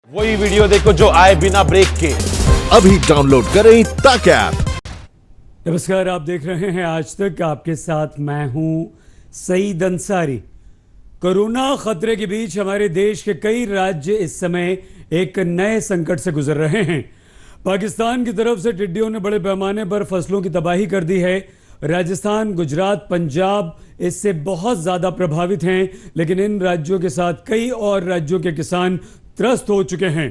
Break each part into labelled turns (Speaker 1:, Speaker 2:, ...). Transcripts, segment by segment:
Speaker 1: वही वीडियो देखो जो आए बिना ब्रेक के।
Speaker 2: अभी डाउनलोड करें तक ऐप।
Speaker 3: नमस्कार, आप देख रहे हैं आज तक। आपके साथ मैं हूं सईद अंसारी। कोरोना खतरे के बीच हमारे देश के कई राज्य इस समय एक नए संकट से गुजर रहे हैं। पाकिस्तान की तरफ से टिड्डियों ने बड़े पैमाने पर फसलों की तबाही कर दी है। राजस्थान, गुजरात, पंजाब इससे बहुत ज़्यादा प्रभावित हैं, लेकिन इन राज्यों के साथ कई और राज्यों के किसान त्रस्त हो चुके हैं।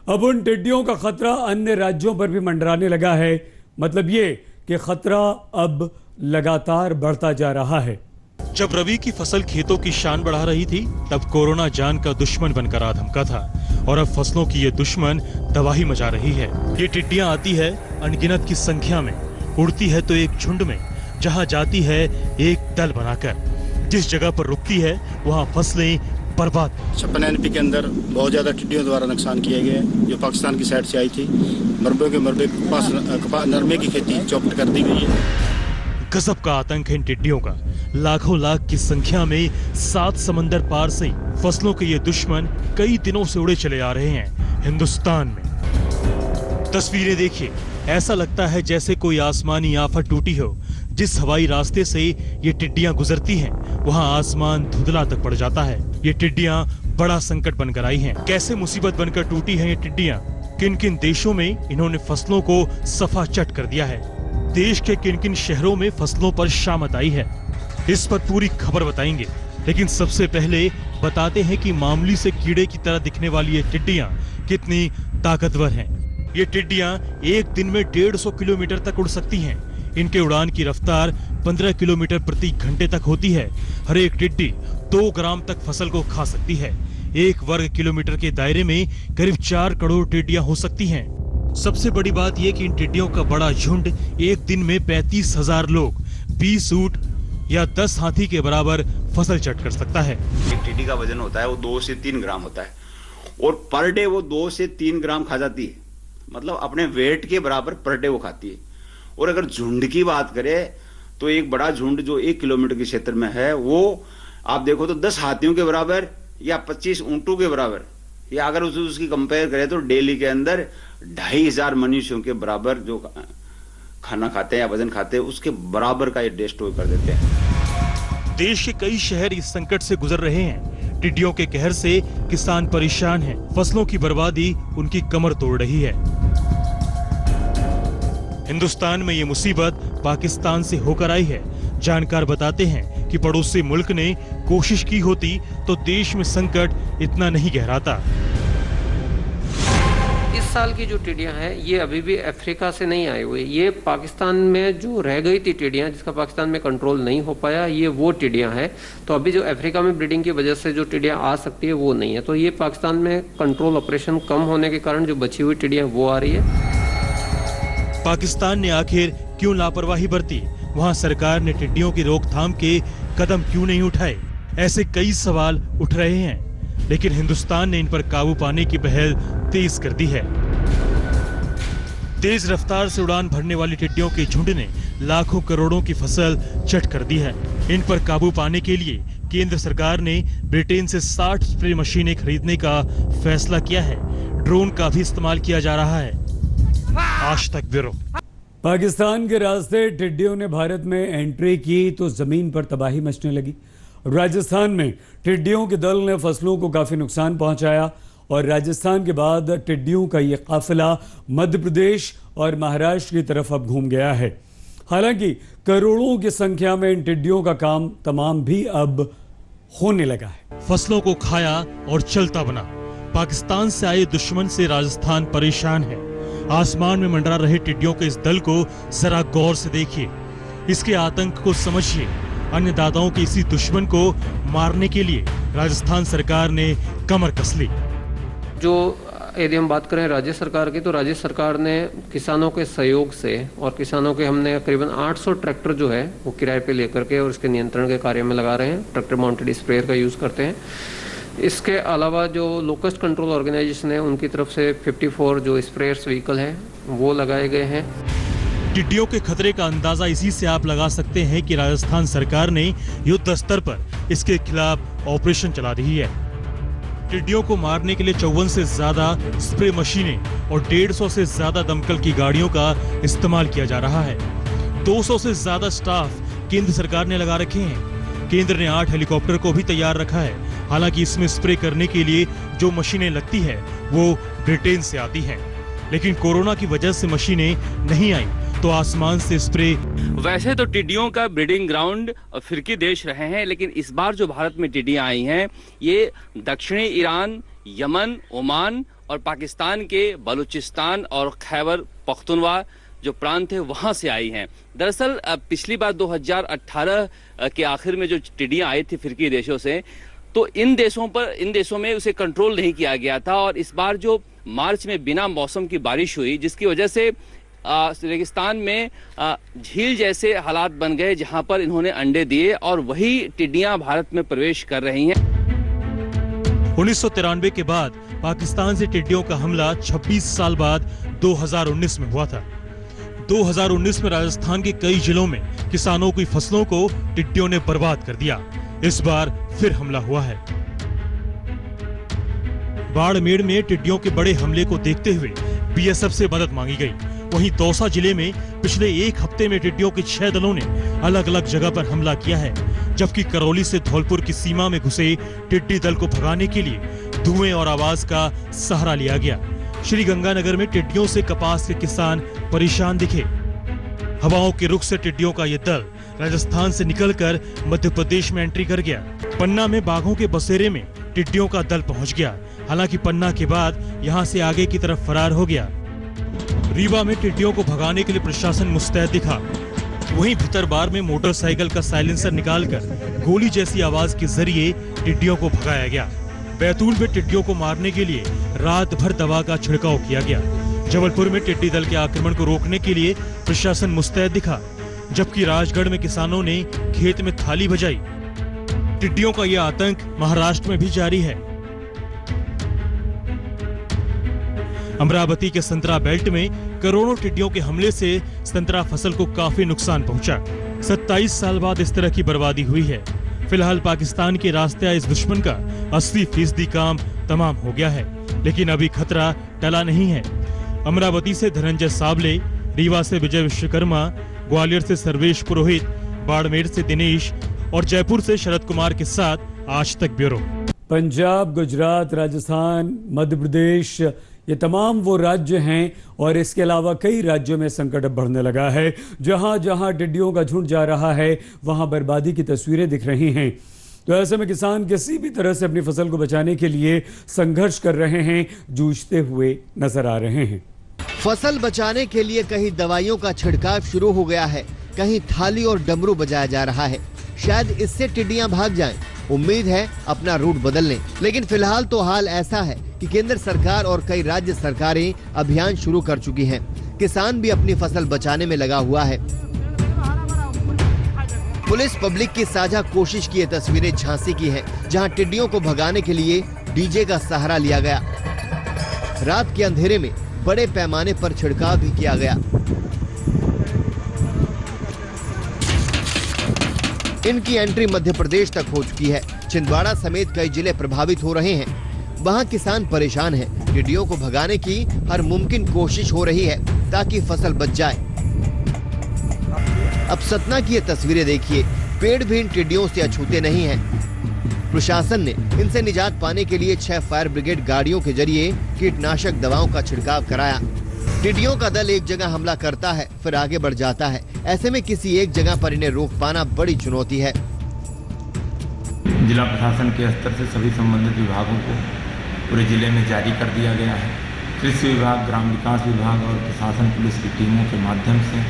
Speaker 3: अब उन टिड्डियों का खतरा अन्य राज्यों पर भी मंडराने लगा है। मतलब ये कि खतरा अब लगातार बढ़ता जा रहा है।
Speaker 4: जब रबी की फसल खेतों की शान बढ़ा रही थी, तब कोरोना जान का दुश्मन बनकर आ धमका था और अब फसलों की ये दुश्मन तबाही मचा रही है। ये टिड्डियां आती है अनगिनत की संख्या में, उड़ती है तो एक झुंड में, जहां जाती है एक दल बनाकर। जिस जगह पर रुकती है वहां फसलें बर्बाद।
Speaker 5: 56 NP के अंदर बहुत ज्यादा टिड्डियों द्वारा नुकसान किए गए, जो पाकिस्तान की साइड से आई थी। मरबे नरमे की खेती चौपट कर दी गई है।
Speaker 4: गजब का आतंक है इन टिड्डियों का। लाखों लाख की संख्या में 7 समंदर पार से फसलों के ये दुश्मन कई दिनों से उड़े चले आ रहे हैं हिंदुस्तान में। तस्वीरें देखिए, ऐसा लगता है जैसे कोई आसमानी आफत टूटी हो। जिस हवाई रास्ते से ये टिड्डियां गुजरती हैं, वहां आसमान धुंधला तक पड़ जाता है। ये टिड्डियां बड़ा संकट बनकर आई हैं। कैसे मुसीबत बनकर टूटी हैं ये टिड्डियां? किन किन देशों में इन्होंने फसलों को सफा चट कर दिया है? देश के किन किन शहरों में फसलों पर शामत आई है? इस पर पूरी खबर बताएंगे, लेकिन सबसे पहले बताते हैं कि मामूली से कीड़े की तरह दिखने वाली ये टिड्डियां कितनी ताकतवर हैं। ये टिड्डियां एक दिन में 150 किलोमीटर तक उड़ सकती हैं। इनके उड़ान की रफ्तार 15 किलोमीटर प्रति घंटे तक होती है। हर एक टिड्डी 2 ग्राम तक फसल को खा सकती है। 1 वर्ग किलोमीटर के दायरे में करीब 4 करोड़ टिड्डियां हो सकती हैं। सबसे बड़ी बात यह कि इन टिड्डियों का बड़ा झुंड एक दिन में 35,000 लोग, 20 ऊंट या 10 हाथी के बराबर फसल चट कर सकता है।
Speaker 6: एक टिड्डी का वजन होता है वो 2 से 3 ग्राम होता है और पर डे वो 2 से 3 ग्राम खा जाती है। मतलब अपने वेट के बराबर पर डे वो खाती है। और अगर झुंड की बात करें तो एक बड़ा झुंड जो 1 किलोमीटर के क्षेत्र में है, वो आप देखो तो 10 हाथियों के बराबर या 25 ऊंटों के बराबर, या अगर उसकी कंपेयर करें तो डेली के अंदर 2,500 मनुष्यों के बराबर जो खाना खाते हैं या वजन खाते हैं, उसके बराबर का ये डिस्ट्रॉय कर देते हैं।
Speaker 4: देश के कई शहर इस संकट से गुजर रहे हैं। टिड्डियों के कहर से किसान परेशान हैं। फसलों की बर्बादी उनकी कमर तोड़ रही है। हिंदुस्तान में ये मुसीबत पाकिस्तान से होकर आई है। जानकार बताते हैं कि पड़ोसी मुल्क ने कोशिश की होती तो देश में संकट इतना नहीं गहराता।
Speaker 7: इस साल की जो टिड्डियां हैं ये अभी भी अफ्रीका से नहीं आई हुई। ये पाकिस्तान में जो रह गई थी टिड्डियां, जिसका पाकिस्तान में कंट्रोल नहीं हो पाया, ये वो टिड्डियां हैं। तो अभी जो अफ्रीका में ब्रीडिंग की वजह से जो टिड्डियां आ सकती है वो नहीं है। तो ये पाकिस्तान में कंट्रोल ऑपरेशन कम होने के कारण जो बची हुई टिड्डियां वो आ रही है।
Speaker 4: पाकिस्तान ने आखिर क्यों लापरवाही बरती? वहां सरकार ने टिड्डियों की रोकथाम के कदम क्यों नहीं उठाए? ऐसे कई सवाल उठ रहे हैं, लेकिन हिंदुस्तान ने इन पर काबू पाने की पहल तेज कर दी है। तेज रफ्तार से उड़ान भरने वाली टिड्डियों के झुंड ने लाखों करोड़ों की फसल चट कर दी है। इन पर काबू पाने के लिए केंद्र सरकार ने ब्रिटेन से 60 स्प्रे मशीनें खरीदने का फैसला किया है। ड्रोन का भी इस्तेमाल किया जा रहा है। आज तक ब्यूरो।
Speaker 3: पाकिस्तान के रास्ते टिड्डियों ने भारत में एंट्री की तो जमीन पर तबाही मचने लगी। राजस्थान में टिड्डियों के दल ने फसलों को काफी नुकसान पहुंचाया और राजस्थान के बाद टिड्डियों का ये काफिला मध्य प्रदेश और महाराष्ट्र की तरफ अब घूम गया है। हालांकि करोड़ों की संख्या में इन टिड्डियों का काम तमाम भी अब होने लगा है।
Speaker 4: फसलों को खाया और चलता बना। पाकिस्तान से आए दुश्मन से राजस्थान परेशान है। आसमान में मंडरा रहे टिड्डियों के इस दल को जरा गौर से देखिए, इसके आतंक को समझिए। अन्नदाताओं के इसी दुश्मन को मारने के लिए राजस्थान सरकार ने कमर कस ली।
Speaker 7: जो यदि हम बात करें राज्य सरकार की, तो राज्य सरकार ने किसानों के सहयोग से और किसानों के हमने करीबन 800 ट्रैक्टर जो है वो किराए पे लेकर के और इसके नियंत्रण के कार्य में लगा रहे हैं। ट्रैक्टर माउंटेड स्प्रेयर का यूज़ करते हैं। इसके अलावा जो लोकस्ट कंट्रोल ऑर्गेनाइजेशन है उनकी तरफ से 54 जो स्प्रेयर्स व्हीकल हैं वो लगाए गए हैं।
Speaker 4: टिड्डियों के खतरे का अंदाजा इसी से आप लगा सकते हैं कि राजस्थान सरकार ने युद्ध स्तर पर इसके खिलाफ ऑपरेशन चला रही है। टिड्डियों को मारने के लिए 54 से ज्यादा स्प्रे मशीनें और 150 से ज्यादा दमकल की गाड़ियों का इस्तेमाल किया जा रहा है। 200 से ज्यादा स्टाफ केंद्र सरकार ने लगा रखे हैं। केंद्र ने 8 हेलीकॉप्टर को भी तैयार रखा है। हालांकि इसमें स्प्रे करने के लिए जो मशीनें लगती है वो ब्रिटेन से आती हैं, लेकिन कोरोना की वजह से मशीनें नहीं आई तो आसमान से स्प्रे।
Speaker 8: वैसे तो टिड्डियों का ब्रीडिंग ग्राउंड अफ्रीकी देश रहे हैं, लेकिन इस बार जो भारत में टिड्डियां आई हैं ये दक्षिणी ईरान, यमन, ओमान और पाकिस्तान के बलूचिस्तान और खैबर पख्तूनख्वा जो प्रांत है वहां से आई हैं। दरअसल पिछली बार 2018 के आखिर में जो टिड्डियां आई थी अफ्रीकी देशों से, तो इन देशों में उसे कंट्रोल नहीं किया गया था, और इस बार जो मार्च में बिना मौसम की बारिश हुई जिसकी वजह से रेगिस्तान में झील जैसे हालात बन गए जहां पर इन्होंने अंडे दिए और वही टिड्डियां भारत में प्रवेश कर रही हैं।
Speaker 4: 1993 के बाद पाकिस्तान से टिड्डियों का हमला 26 साल बाद 2019 में हुआ था। 2019 में राजस्थान के कई जिलों में किसानों की फसलों को टिड्डियों ने बर्बाद कर दिया। इस बार फिर हमला हुआ है। बाड़मेर में टिड्डियों के बड़े हमले को देखते हुए बीएसएफ से मदद मांगी गई। वहीं दौसा जिले में पिछले एक हफ्ते में टिड्डियों के 6 दलों ने अलग अलग जगह पर हमला किया है, जबकि करौली से धौलपुर की सीमा में घुसे टिड्डी दल को भगाने के लिए धुएं और आवाज का सहारा लिया गया। श्री गंगानगर में टिड्डियों से कपास के किसान परेशान दिखे। हवाओं के रुख से टिड्डियों का ये दल राजस्थान से निकलकर मध्य प्रदेश में एंट्री कर गया। पन्ना में बाघों के बसेरे में टिड्डियों का दल पहुंच गया। हालांकि पन्ना के बाद यहां से आगे की तरफ फरार हो गया। रीवा में टिड्डियों को भगाने के लिए प्रशासन मुस्तैद दिखा। वहीं भितरबार में मोटरसाइकिल का साइलेंसर निकालकर गोली जैसी आवाज के जरिए टिड्डियों को भगाया गया। बैतूल में टिड्डियों को मारने के लिए रात भर दवा का छिड़काव किया गया। जबलपुर में टिड्डी दल के आक्रमण को रोकने के लिए प्रशासन मुस्तैद दिखा, जबकि राजगढ़ में किसानों ने खेत में थाली बजाई। टिड्डियों का यह आतंक महाराष्ट्र में भी जारी है। अमरावती के संतरा बेल्ट में करोड़ों टिड्डियों के हमले से संतरा फसल को काफी नुकसान पहुंचा। 27 साल बाद इस तरह की बर्बादी हुई है। फिलहाल पाकिस्तान के रास्ते आए इस दुश्मन का 80% काम तमाम हो गया है, लेकिन अभी खतरा टला नहीं है। अमरावती से धनंजय साबले, रीवा से विजय विश्वकर्मा, ग्वालियर से सर्वेश पुरोहित, बाड़मेर से दिनेश और जयपुर से शरद कुमार के साथ आज तक ब्यूरो।
Speaker 3: पंजाब, गुजरात, राजस्थान, मध्य प्रदेश, ये तमाम वो राज्य हैं और इसके अलावा कई राज्यों में संकट अब बढ़ने लगा है। जहां जहां टिड्डियों का झुंड जा रहा है वहां बर्बादी की तस्वीरें दिख रही हैं। तो ऐसे में किसान किसी भी तरह से अपनी फसल को बचाने के लिए संघर्ष कर रहे हैं, जूझते हुए नजर आ रहे हैं।
Speaker 9: फसल बचाने के लिए कहीं दवाइयों का छिड़काव शुरू हो गया है, कहीं थाली और डमरू बजाया जा रहा है। शायद इससे टिड्डियां भाग जाएं। उम्मीद है अपना रूट बदल लें, लेकिन फिलहाल तो हाल ऐसा है कि केंद्र सरकार और कई राज्य सरकारें अभियान शुरू कर चुकी हैं। किसान भी अपनी फसल बचाने में लगा हुआ है। पुलिस पब्लिक की साझा कोशिश की ये तस्वीरें झांसी की हैं, जहां टिड्डियों को भगाने के लिए डीजे का सहारा लिया गया। रात के अंधेरे में बड़े पैमाने पर छिड़काव भी किया गया। इनकी एंट्री मध्य प्रदेश तक हो चुकी है। छिंदवाड़ा समेत कई जिले प्रभावित हो रहे हैं। वहां किसान परेशान हैं। टिड्डियों को भगाने की हर मुमकिन कोशिश हो रही है ताकि फसल बच जाए। अब सतना की ये तस्वीरें देखिए। पेड़ भी इन टिड्डियों से अछूते नहीं हैं। प्रशासन ने इनसे निजात पाने के लिए 6 फायर ब्रिगेड गाड़ियों के जरिए कीटनाशक दवाओं का छिड़काव कराया। टिड्डियों का दल एक जगह हमला करता है, फिर आगे बढ़ जाता है। ऐसे में किसी एक जगह पर इन्हें रोक पाना बड़ी चुनौती है।
Speaker 10: जिला प्रशासन के स्तर से सभी संबंधित विभागों को पूरे जिले में जारी कर दिया गया है। कृषि विभाग, ग्राम विकास विभाग और प्रशासन पुलिस की टीमों के माध्यम से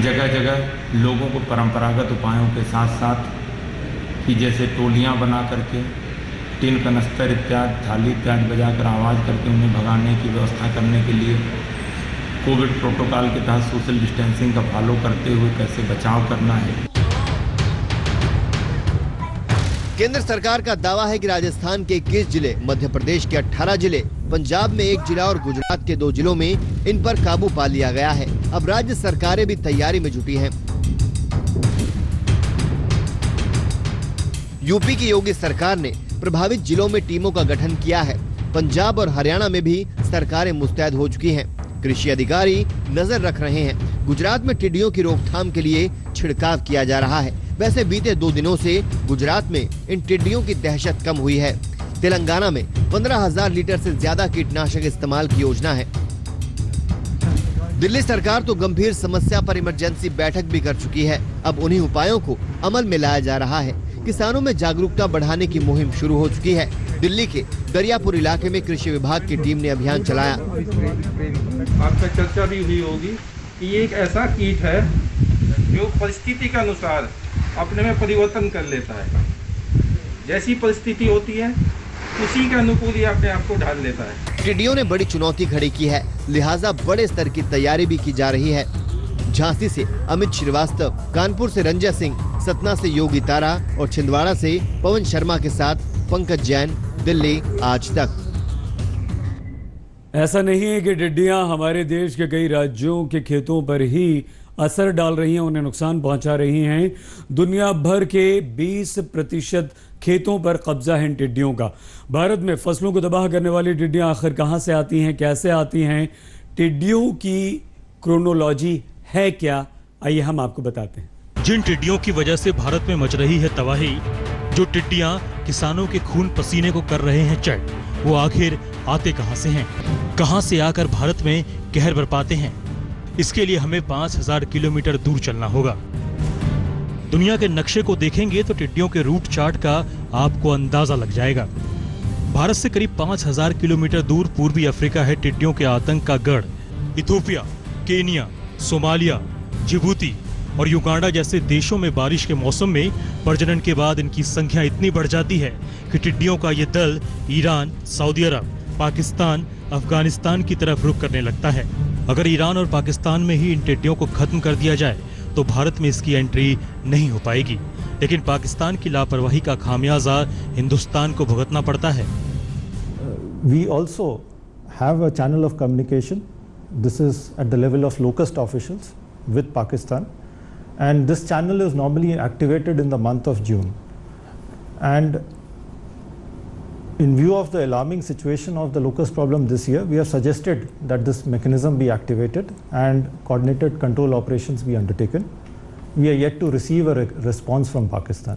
Speaker 10: जगह जगह लोगों को परंपरागत उपायों के साथ साथ कि जैसे टोलियां बना करके टीन कनस्तर इत्यादि, थाली इत्यादि बजाकर आवाज़ करके उन्हें भगाने की व्यवस्था करने के लिए कोविड प्रोटोकॉल के तहत सोशल डिस्टेंसिंग का फॉलो करते हुए कैसे बचाव करना है।
Speaker 9: केंद्र सरकार का दावा है कि राजस्थान के 21 जिले, मध्य प्रदेश के 18 जिले, पंजाब में 1 जिला और गुजरात के 2 जिलों में इन पर काबू पा लिया गया है। अब राज्य सरकारें भी तैयारी में जुटी हैं। यूपी की योगी सरकार ने प्रभावित जिलों में टीमों का गठन किया है। पंजाब और हरियाणा में भी सरकारें मुस्तैद हो चुकी हैं। कृषि अधिकारी नजर रख रहे हैं। गुजरात में टिड्डियों की रोकथाम के लिए छिड़काव किया जा रहा है। वैसे बीते 2 दिनों से गुजरात में इन टिड्डियों की दहशत कम हुई है। तेलंगाना में 15,000 लीटर से ज्यादा कीटनाशक इस्तेमाल की योजना है। दिल्ली सरकार तो गंभीर समस्या पर इमरजेंसी बैठक भी कर चुकी है। अब उन्हीं उपायों को अमल में लाया जा रहा है। किसानों में जागरूकता बढ़ाने की मुहिम शुरू हो चुकी है। दिल्ली के दरियापुर इलाके में कृषि विभाग की टीम ने अभियान चलाया।
Speaker 11: आपका चर्चा भी हुई होगी कि ये एक ऐसा कीट है जो परिस्थिति के अनुसार अपने में परिवर्तन कर लेता है। जैसी परिस्थिति होती है उसी के अनुकूल ही अपने आप को ढाल लेता है।
Speaker 9: टिड्डियों ने बड़ी चुनौती खड़ी की है, लिहाजा बड़े स्तर की तैयारी भी की जा रही है। झांसी से अमित श्रीवास्तव, कानपुर से रंजय सिंह, सतना से योगी तारा और छिंदवाड़ा से पवन शर्मा के साथ पंकज जैन, दिल्ली आज तक।
Speaker 3: ऐसा नहीं है कि टिड्डियां हमारे देश के कई राज्यों के खेतों पर ही असर डाल रही हैं, उन्हें नुकसान पहुंचा रही हैं। दुनिया भर के 20% खेतों पर कब्जा है इन टिड्डियों का। भारत में फसलों को तबाह करने वाली टिड्डियां आखिर कहां से आती हैं, कैसे आती हैं, टिड्डियों की क्रोनोलॉजी है क्या, आइए हम आपको बताते हैं।
Speaker 4: जिन टिड्डियों की वजह से भारत में मच रही है तबाही, जो टिड्डियां किसानों के खून पसीने को कर रहे हैं चट, वो आखिर आते कहां से हैं, कहां से आकर भारत में कहर बरपाते हैं। इसके लिए हमें 5000 किलोमीटर दूर चलना होगा। दुनिया के नक्शे को देखेंगे तो टिड्डियों के रूट चार्ट का आपको अंदाजा लग जाएगा। भारत से करीब 5000 किलोमीटर दूर पूर्वी अफ्रीका है टिड्डियों के आतंक का गढ़। इथोपिया, केनिया, सोमालिया, जिबूती और युगांडा जैसे देशों में बारिश के मौसम में प्रजनन के बाद इनकी संख्या इतनी बढ़ जाती है कि टिड्डियों का ये दल ईरान, सऊदी अरब, पाकिस्तान, अफगानिस्तान की तरफ रुख करने लगता है। अगर ईरान और पाकिस्तान में ही इन टिड्डियों को खत्म कर दिया जाए तो भारत में इसकी एंट्री नहीं हो पाएगी, लेकिन पाकिस्तान की लापरवाही का खामियाजा हिंदुस्तान को भुगतना पड़ता है।
Speaker 12: We also have a channel of communication. This is at the level of locust officials with Pakistan, and this channel is normally activated in the month of June. And in view of the alarming situation of the locust problem this year, we have suggested that this mechanism be activated and coordinated control operations be undertaken. We are yet to receive a response from Pakistan.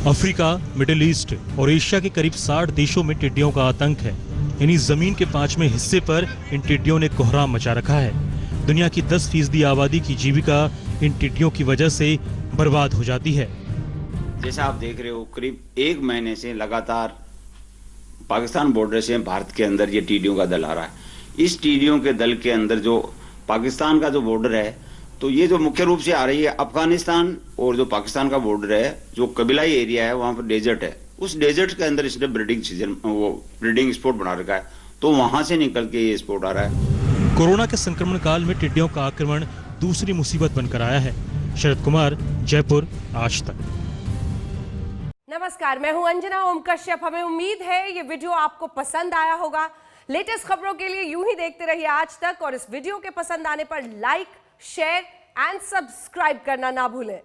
Speaker 4: Africa, middle east और Asia के करीब 60 देशों में टिड्डियों का आतंक है। यानी जमीन के 5वें हिस्से पर इन टिड्डियों ने कोहराम मचा रखा है। दुनिया की 10% आबादी की जीविका इन टिड्डियों की वजह से बर्बाद हो जाती है।
Speaker 6: जैसा आप देख रहे हो, करीब 1 महीने से लगातार पाकिस्तान बॉर्डर से भारत के अंदर ये टिड्डियों का दल आ रहा है। इस टिड्डियों के दल के अंदर जो पाकिस्तान का जो बॉर्डर है, तो ये जो मुख्य रूप से आ रही है अफगानिस्तान और जो पाकिस्तान का बॉर्डर है, जो कबीलाई एरिया है, वहां पर डेजर्ट है। उस डेजर्ट के अंदर इसने ब्रीडिंग स्पॉट बना रखा है, तो वहां से निकल के ये स्पॉट आ रहा है।
Speaker 4: कोरोना के संक्रमण काल में टिड्डियों का आक्रमण दूसरी मुसीबत बनकर आया है। शरद कुमार, जयपुर, आज तक।
Speaker 13: नमस्कार, मैं हूं अंजना ओम कश्यप। हमें उम्मीद है ये वीडियो आपको पसंद आया होगा। लेटेस्ट खबरों के लिए यूं ही देखते रहिए आज तक, और इस वीडियो के पसंद आने पर लाइक, शेयर एंड सब्सक्राइब करना ना भूलें।